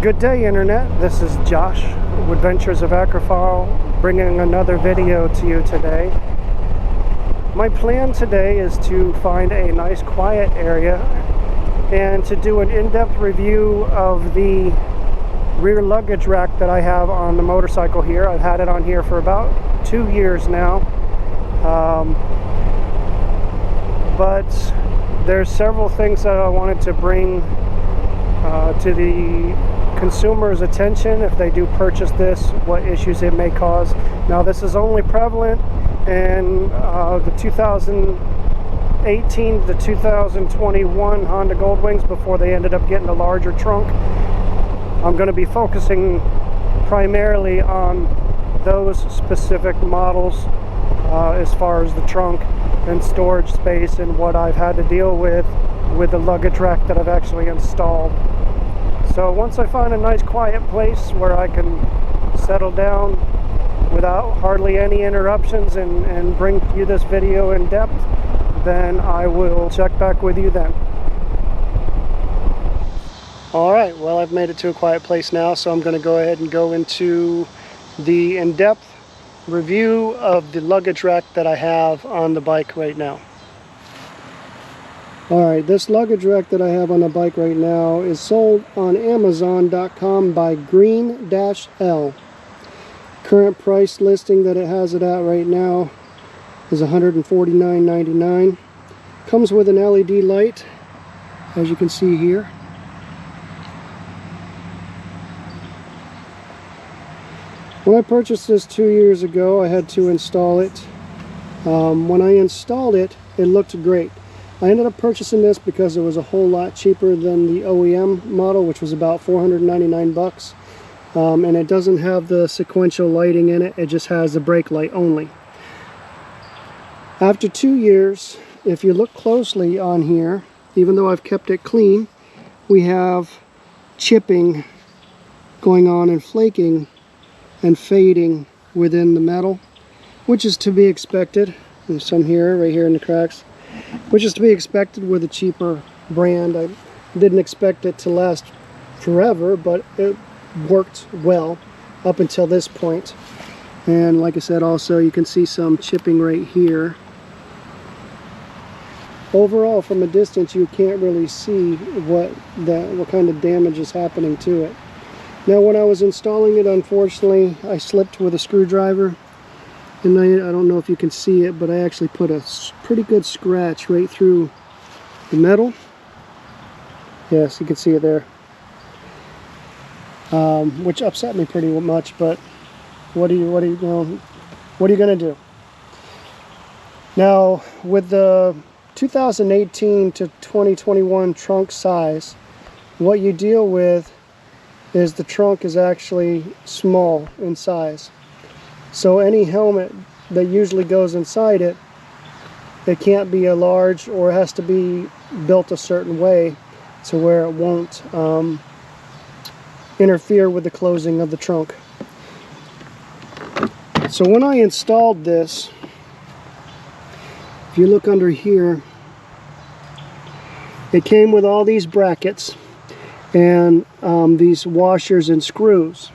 Good day, Internet. This is Josh with Adventures of Acrophile, bringing another video to you today. My plan today is to find a nice quiet area and to do an in-depth review of the rear luggage rack that I have on the motorcycle here. I've had it on here for about 2 years now. But there's several things that I wanted to bring to the consumer's attention if they do purchase this, what issues it may cause. Now, this is only prevalent in the 2018 to 2021 Honda Goldwings before they ended up getting a larger trunk. I'm going to be focusing primarily on those specific models as far as the trunk and storage space and what I've had to deal with the luggage rack that I've actually installed. So once I find a nice quiet place where I can settle down without hardly any interruptions and bring you this video in depth, then I will check back with you then. Alright, well, I've made it to a quiet place now, so I'm going to go ahead and go into the in-depth review of the luggage rack that I have on the bike right now. Alright, this luggage rack that I have on the bike right now is sold on Amazon.com by Green-L. Current price listing that it has it at right now is $149.99. Comes with an LED light, as you can see here. When I purchased this 2 years ago, I had to install it. When I installed it, it looked great. I ended up purchasing this because it was a whole lot cheaper than the OEM model, which was about $499 and it doesn't have the sequential lighting in it. It just has the brake light only. After 2 years, if you look closely on here, even though I've kept it clean, we have chipping going on and flaking and fading within the metal, which is to be expected. There's some here, right here in the cracks, which is to be expected with a cheaper brand. I didn't expect it to last forever, but it worked well up until this point. And like I said, also you can see some chipping right here. Overall, from a distance, you can't really see what kind of damage is happening to it. Now, when I was installing it, unfortunately, I slipped with a screwdriver. And I don't know if you can see it, but I actually put a pretty good scratch right through the metal. Yes, you can see it there. Which upset me pretty much, but what are you gonna do? Now, with the 2018 to 2021 trunk size, what you deal with is the trunk is actually small in size. So any helmet that usually goes inside it, it can't be a large, or it has to be built a certain way to where it won't interfere with the closing of the trunk. So when I installed this, if you look under here, it came with all these brackets and these washers and screws.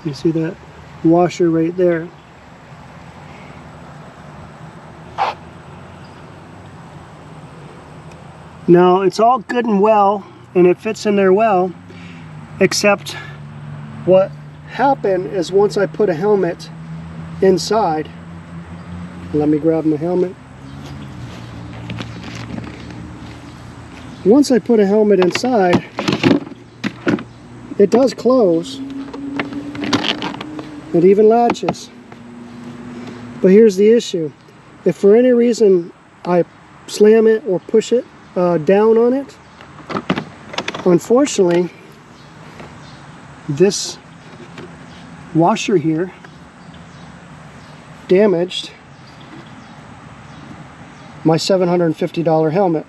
You see that washer right there. Now, it's all good and well, and it fits in there well, except what happened is once I put a helmet inside, let me grab my helmet. Once I put a helmet inside, it does close. It even latches. But here's the issue. If for any reason I slam it or push it down on it, unfortunately, this washer here damaged my $750 helmet.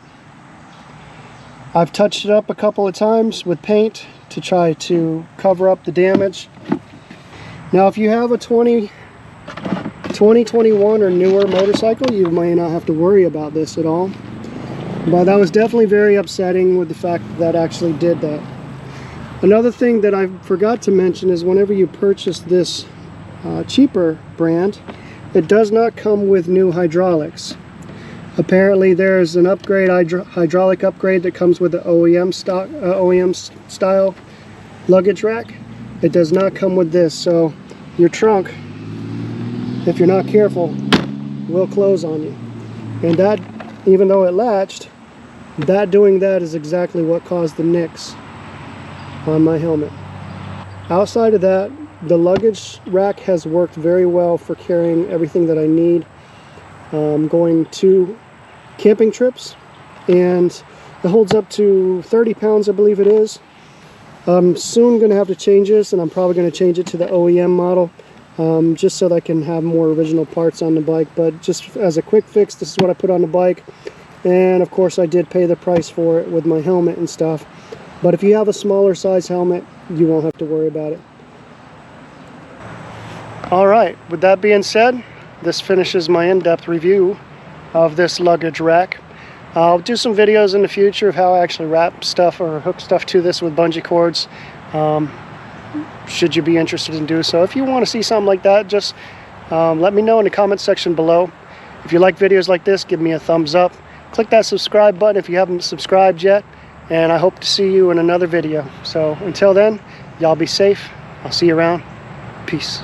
I've touched it up a couple of times with paint to try to cover up the damage. Now, if you have a 2021 or newer motorcycle, you may not have to worry about this at all. But that was definitely very upsetting with the fact that actually did that. Another thing that I forgot to mention is whenever you purchase this cheaper brand, it does not come with new hydraulics. Apparently there's an upgrade, hydraulic upgrade that comes with the OEM style luggage rack. It does not come with this, so your trunk, if you're not careful, will close on you. And that, even though it latched, doing that is exactly what caused the nicks on my helmet. Outside of that, the luggage rack has worked very well for carrying everything that I need going to camping trips, and it holds up to 30 pounds, I believe it is. I'm soon going to have to change this, and I'm probably going to change it to the OEM model just so that I can have more original parts on the bike. But just as a quick fix, this is what I put on the bike, and of course I did pay the price for it with my helmet and stuff. But if you have a smaller size helmet, you won't have to worry about it. Alright, with that being said, this finishes my in-depth review of this luggage rack. I'll do some videos in the future of how I actually wrap stuff or hook stuff to this with bungee cords, should you be interested in doing so. If you want to see something like that, just let me know in the comment section below. If you like videos like this, give me a thumbs up. Click that subscribe button if you haven't subscribed yet, and I hope to see you in another video. So until then, y'all be safe. I'll see you around. Peace.